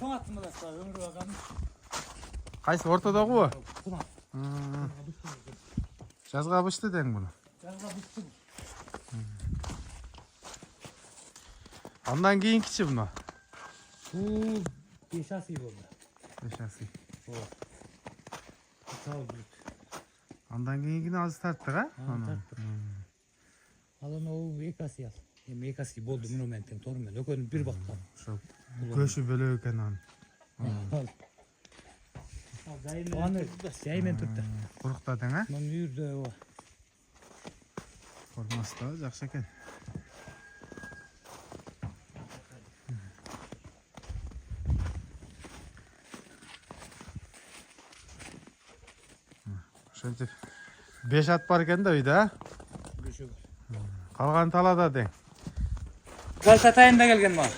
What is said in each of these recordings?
Çoğ attım da ömrü bakalım. Qaysı ortada bu? Buna. Жазга бышты дең bunu. Yazga bitti bu. Andan keyinkiçi bunu. Bu 5 asıl oldu. 5 asıl. O. Sağ ol. Andan keyinkini az tarttık ha? Tarttık. Alın o 2 asıl al. Hem 2 asıl oldu monumentin tormen. Ökönün bir baktım. Şu köşü böyle öken an. Onu şeymen tuttu. Kurukta den ha? Ben yürüdü o. Forması da жақсы ekan. Şöntip 5 at бар ekan da uyda ha? Қалған talada deң. Gel satayın da gelgen var.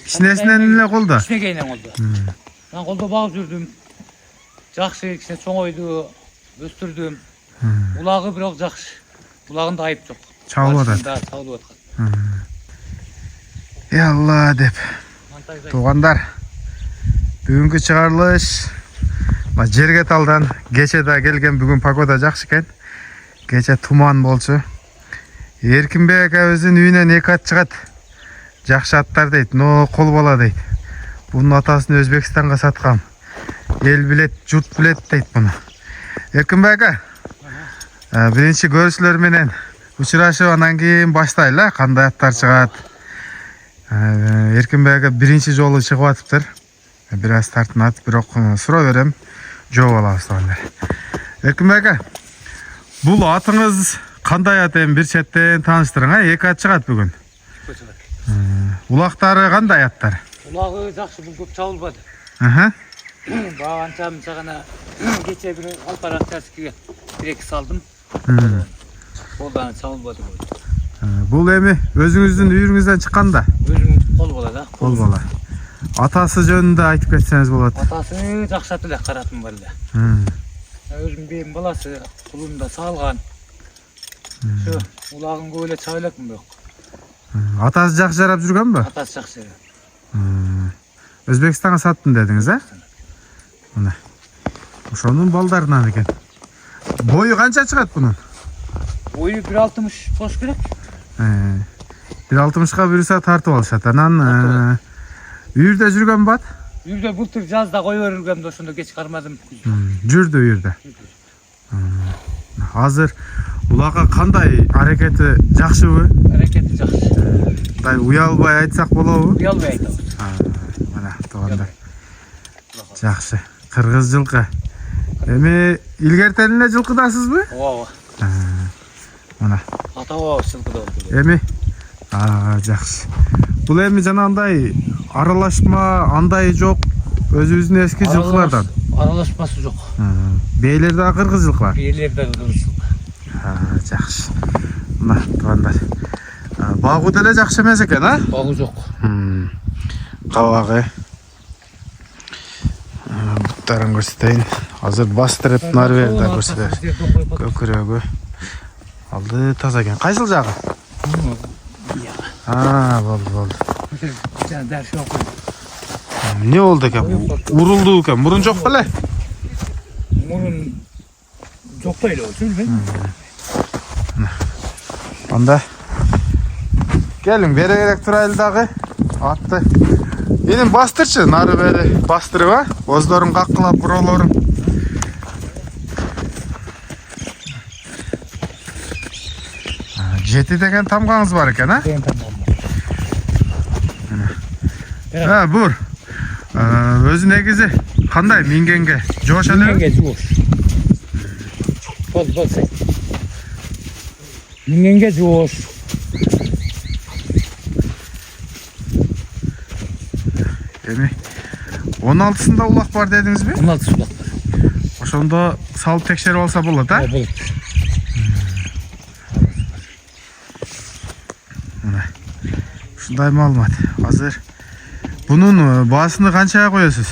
Kişinesinden ne oldu? İçine geynen oldu. Ben kolda bağ sürdüm. Жақсы, içine çoğuydu. Östürdüm. Ulağı biraz жақсы. Ulağında ayıp yok. Çağlı adat. Çağlı adat. Ya Allah dep. Туғандар, бүгінгі шығарылыш жерге талдан кечеде келген бүгін погода жақсы екен. Кече туман болчу. Эркинбек өзүнүн үйүнөн 2 ат чыгат. Жакшы аттар дейт, но кол бала дейт. Bunun атасын Өзбекстанга саткам. Эл билет, журт билет дейт буну. Эркинбек биринчи көрүүчүлөр менен учурашып анан кийин баштайлы, кандай аттар чыгат. Эркинбек биринчи жолу чыгып атыптыр. Бир аз тартынат, бирок суроо берем, жооп алабыз туугандар. Эркинбек, бул атыңыз кандай ат эми бир четтен тааныштырың, 2 ат чыгат бүгүн. Улактары кандай аттар? Ulağı жақсы, бұл көп çağılmadı. Bağança мынча geçe bir alparak çaskıya 1-2 saldım. Oldan çağılmadı bu. Бул эми өзүңүздүн үйүңүздөн чыкканда? Özüm kol bola da. Kol bola. Atası жөнүндө айтып кетсеңиz болот. Atası жақсы атылы каратым бар эле. Özüm бейим баласы кулунда салган. Şu улagын көп эле чаба элекмин бирок. Атасы жакшы жарап жүргөнбү? Atası жақсы. Өзбекстанга саттым дедиңиз, а? Мына. Ошонун балдарынан экен. Бою канча чыгат бунун? Boyu 1.60 boş керек. 1.60га буюрса тартып алышат. Анан үйүрдө жүргөн бат? Үйүрдө былтыр жазда кое өргөм да ошондо кеч кармадым. Жүрдү үйүрдө. Азыр улага кандай аракети жакшыбы? Аракети жакшы. Дай уялбай айтсак болобу? Уялбай айтабыз. Мына туугандар. Жакшы. Кыргыз жылкы. Эми илгертелине жылкыдасызбы? Ооба. Мына. Атабыз жылкыда болду. Эми жакшы. Бул эми жанагындай аралашма андай жок. Өзүбүздүн эски жылкылардан. Аралашмасы жок. Бейлер да кыргыз жылкылар. Бейлер да кыргыз жылкы. Жакшы. Мына туугандар. Багуу деле жакшы эмес экен, а? Багуу жок. Кабагы. Буттарын көрсөтөйүн. Азыр бастырып Норвегияда көрсөтөбүз. Көкүрөгү. Алды таза экен. Кайсыл жагы? Болду. Дәр шок. Не болду экен? Урулду экен. Мурун жок беле? Мурун жок беле, билбейм. Анда келиң бере керек турайлы дагы атты. Эним бастырчы, нары бери бастырып, а? Оздорун каккылап буролорун. Жети деген тамгаңыз бар экен, а? Бур. Өзү негизи кандай мингенге жоош эле? Мингенге жоош. Бол. Мингенге жоош. Эми 16-сында улак бар дедиңизби? 16 улак бар. Ошондо салып текшерип алса болот, а? Болот. Ушундай маалымат. Азыр бунун баасыны канчага коесуз?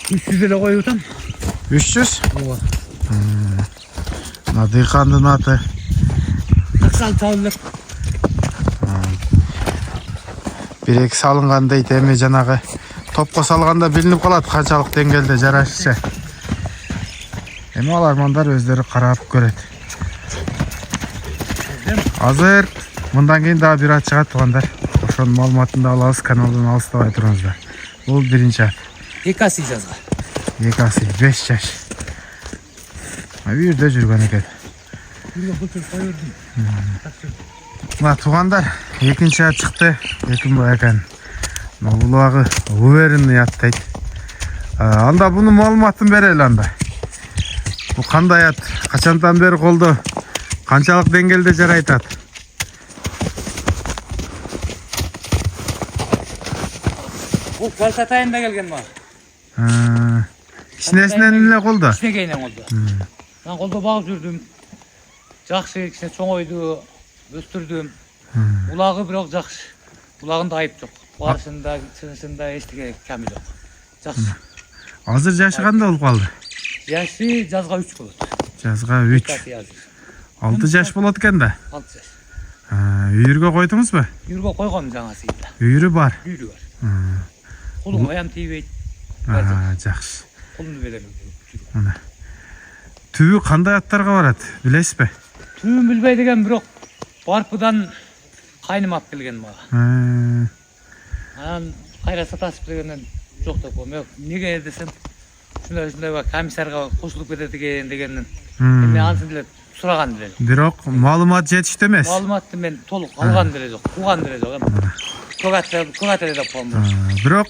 300 эле коюп атам. 300? Ооба. Мына дыйкандын аты. Таксал чалып. 1-2 салынган дейт, эми жанагы топко салганда билинип калат канчалык деңгээлде жарашчы. Эми алармандар өздөрү карап көрөт. Азыр мындан кийин дагы бир ат чыгат туугандар. Ошонун маалыматын да алабыз, каналдан алыстабай туруңуздар. Бул биринчи ат. Екаси жазга. Екаси 5 жаш. Бул жерде жүргөн экен. Мына туугандар, экинчи ат чыкты. Экинбай экен. Булагы уверенный ат дейт. Анда бунун маалыматын берели анда. Бул кандай ат? Качандан бери колдо? Канчалык деңгээлде жарайт ат? Бул Калтатайында келген ма? Кичинесинен эле колдо. Кичинекейинен колдо. Мен колдо багып жүрдүм. Жакшы, кичине чоңойду, өстүрдүм. Улагы бирок жакшы. Улагында айып жок. Барышында, чыгышында эчтеке ками жок. Жакшы. Азыр жашы кандай болуп калды? Жашы жазга 3 болот. Жазга 3. 6 жаш болот экен да. 6 жаш. Үйүргө койдуңузбу? Үйүргө койгом жаңасыйда. Үйүрү бар. Үйүрү бар. Колуң аян тийбейт. Жакшы. Колумду берем. Мына. Түбү кандай аттарга барат, билесизби? Түбүн билбей деген бирок Барпыдан кайным алып келген мага. Анан кайра сатасып дегенден жок деп коем. Неге десем, ушундай бар комиссарга кошулуп кетет экен дегенден. Мен ансын деле сураган деле. Бирок маалымат жетиштүү эмес. Маалыматты мен толук алган деле жок, уган деле жок. Когатели деп коем. Бирок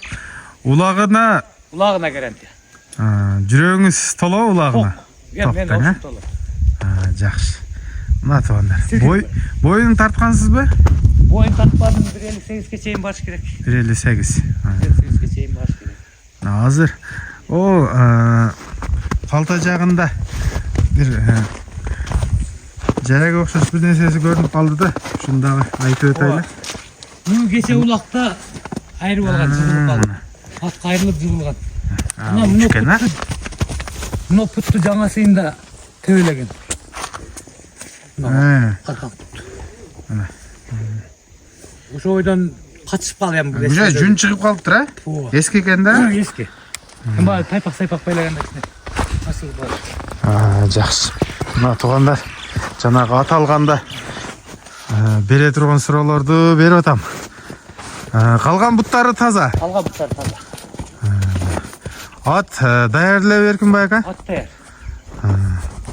улагына гарантия. Жүрөгүңүз толобу улагына? Мен ошол толот. Жакшы. Мына туугандар. Боюн тарткансызбы? Боюн тартпадым, 1.58-ге чейин барыш керек. 1.58. 1.58-ге чейин барыш керек. Азыр калта жагында бир жарага окшош бир нерсеси көрүнүп калды да. Ушуну дагы айтып өтөйлү. Бул кече улакта айрып алган, жыгылып калды. Ат кайрылып жыгылган. Мына путту жаңасыйында төбөлөгөн. Ошо ойдон качып калган бул. Уже жүн чыгып калыптыр, Эски экен да? Эски. Эми тайпак байлаганда асылып калды. Жакшы. Мына туугандар, жанагы ат алганда бере турган суроолорду берип атам. Калган буттары таза. Калган буттары таза. Ат даяр эле Эркинбай ака? Ат даяр.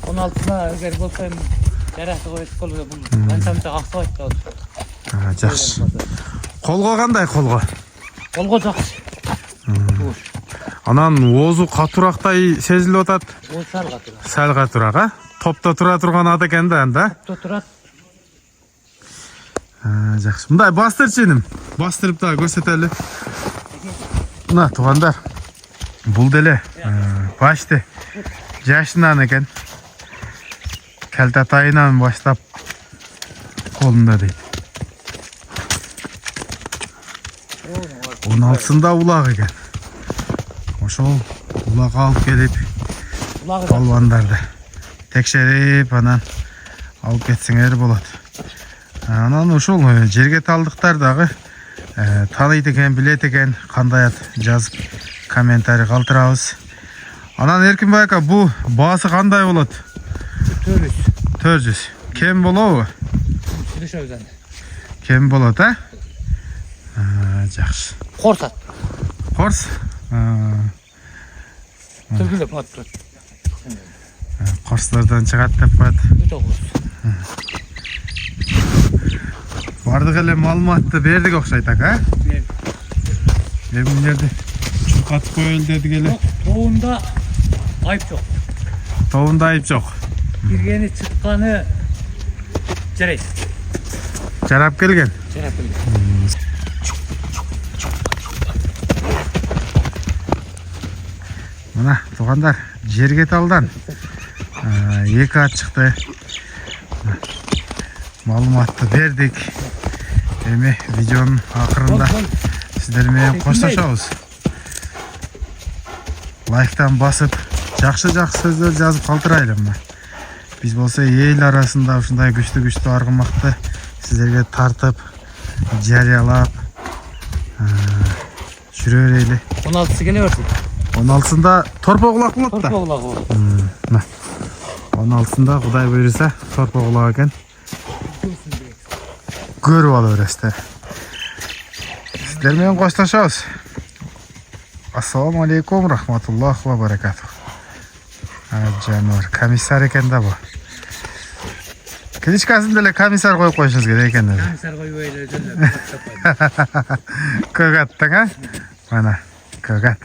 16-на эгер болсо эми жаракты коюп болду. Бул канча аксабайт да. Жакшы. Колго кандай колго? Колго жакшы. Анан оозу катурактай сезилип атат. Ооз сал катурак. Сал катурак, Топто тура турган ат экен да анда. Топто турат. Жакшы. Мындай бастырчы иним. Бастырып да көрсөтөлү. Мына туугандар. Бул деле башты жашынан экен. Калтатайынан баштап колунда дейт. 16-сында улак экен. Ошол улак алып келип балбандарды текшерип анан алып кетсеңер болот. Анан ошол жерге талдыктар дагы таныйт экен, билет экен, кандай ат жазып комментарий калтырабыз. Анан Эркинбай ака, бу баасы кандай болот? 400. Кем болобу? Кем болот, Жакшы. Корс ат. Корс? Төгүлөп атты. Корслордон чыгат деп коет. Бардык эле маалыматты бердик окшойт ака, Эми жерде чуркатып коелу дедик эле. Тоунда айып жок. Тоунда айып жок. Киргени чыкканы жарайт. Жарап келген. Жарап келген. Мына туугандар, жерге талдан 2 ат чыкты. Маалыматты бердик. Эми видеонун акырында сиздер менен коштошобуз. Лайктан басып, жакшы сөздөр жазып калтырайлы мына. Биз болсо эл арасында ушундай күчтүү аргымакты сиздерге тартып, жарыялап, Şuraya 16'sı geliyorsun. 16'sında torpa oğlak bulat Torpa da. oğlak o. 16'sında Kuday buyursa torpa oğlak eken. Görüp alıverесиz. Sizler bilen koştaşabız. Assalamu alaikum rahmatullah ve berekatuh. Canor komissar eken de bu. Klitschkasın dele komissar koyup koyuşunuz gerek eken de. Komiser koyu öyle öyle. Kögat ha? Mana kögat.